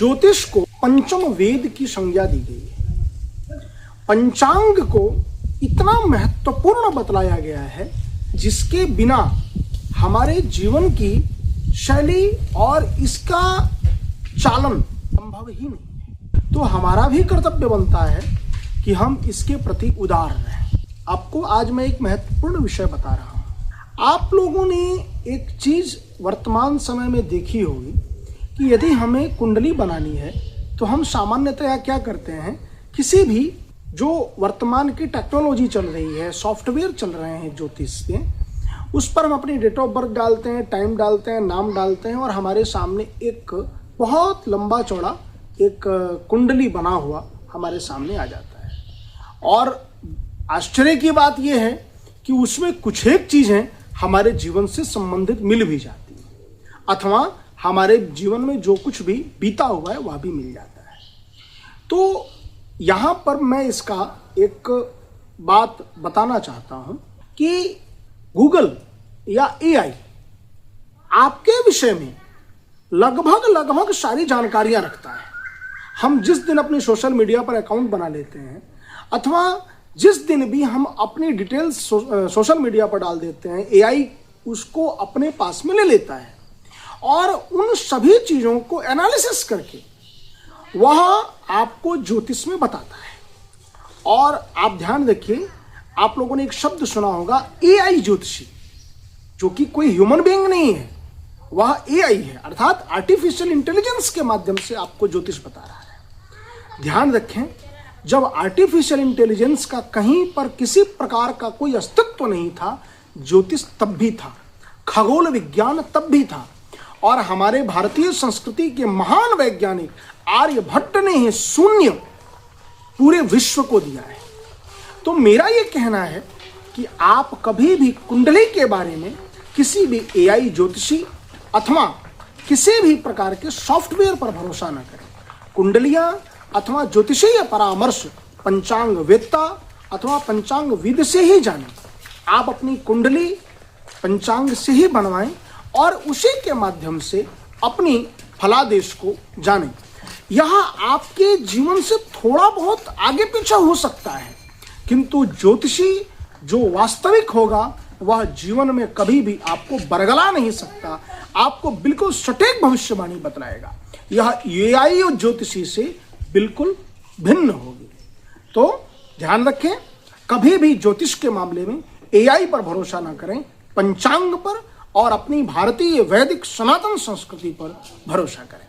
ज्योतिष को पंचम वेद की संज्ञा दी गई है। पंचांग को इतना महत्वपूर्ण बतलाया गया है जिसके बिना हमारे जीवन की शैली और इसका चालन संभव ही नहीं है। तो हमारा भी कर्तव्य बनता है कि हम इसके प्रति उदार रहें। आपको आज मैं एक महत्वपूर्ण विषय बता रहा हूं। आप लोगों ने एक चीज वर्तमान समय में देखी होगी कि यदि हमें कुंडली बनानी है तो हम सामान्यतया क्या करते हैं, किसी भी जो वर्तमान की टेक्नोलॉजी चल रही है, सॉफ्टवेयर चल रहे हैं ज्योतिष के, उस पर हम अपनी डेट ऑफ बर्थ डालते हैं, टाइम डालते हैं, नाम डालते हैं और हमारे सामने एक बहुत लंबा चौड़ा एक कुंडली बना हुआ हमारे सामने आ जाता है। और आश्चर्य की बात यह है कि उसमें कुछ एक चीजें हमारे जीवन से संबंधित मिल भी जाती है अथवा हमारे जीवन में जो कुछ भी बीता हुआ है वह भी मिल जाता है। तो यहां पर मैं इसका एक बात बताना चाहता हूं कि गूगल या एआई आपके विषय में लगभग सारी जानकारियां रखता है। हम जिस दिन अपनी सोशल मीडिया पर अकाउंट बना लेते हैं अथवा जिस दिन भी हम अपनी डिटेल्स सोशल मीडिया पर डाल देते हैं, एआई उसको अपने पास में ले लेता है और उन सभी चीजों को एनालिसिस करके वह आपको ज्योतिष में बताता है। और आप ध्यान रखिए, आप लोगों ने एक शब्द सुना होगा एआई ज्योतिषी, जो कि कोई ह्यूमन बीइंग नहीं है, वह एआई है, अर्थात आर्टिफिशियल इंटेलिजेंस के माध्यम से आपको ज्योतिष बता रहा है। ध्यान रखें, जब आर्टिफिशियल इंटेलिजेंस का कहीं पर किसी प्रकार का कोई अस्तित्व नहीं था, ज्योतिष तब भी था, खगोल विज्ञान तब भी था। और हमारे भारतीय संस्कृति के महान वैज्ञानिक आर्यभट्ट ने ही शून्य पूरे विश्व को दिया है। तो मेरा यह कहना है कि आप कभी भी कुंडली के बारे में किसी भी एआई ज्योतिषी अथवा किसी भी प्रकार के सॉफ्टवेयर पर भरोसा न करें। कुंडलियां अथवा ज्योतिषीय परामर्श पंचांग वेत्ता अथवा पंचांग विद से ही जानें। आप अपनी कुंडली पंचांग से ही बनवाएं और उसी के माध्यम से अपनी फलादेश को जानें। यह आपके जीवन से थोड़ा बहुत आगे पीछे हो सकता है, किंतु ज्योतिषी जो वास्तविक होगा वह जीवन में कभी भी आपको बरगला नहीं सकता, आपको बिल्कुल सटीक भविष्यवाणी बतलाएगा। यह एआई और ज्योतिषी से बिल्कुल भिन्न होगी। तो ध्यान रखें, कभी भी ज्योतिष के मामले में एआई पर भरोसा ना करें, पंचांग पर और अपनी भारतीय वैदिक सनातन संस्कृति पर भरोसा करें।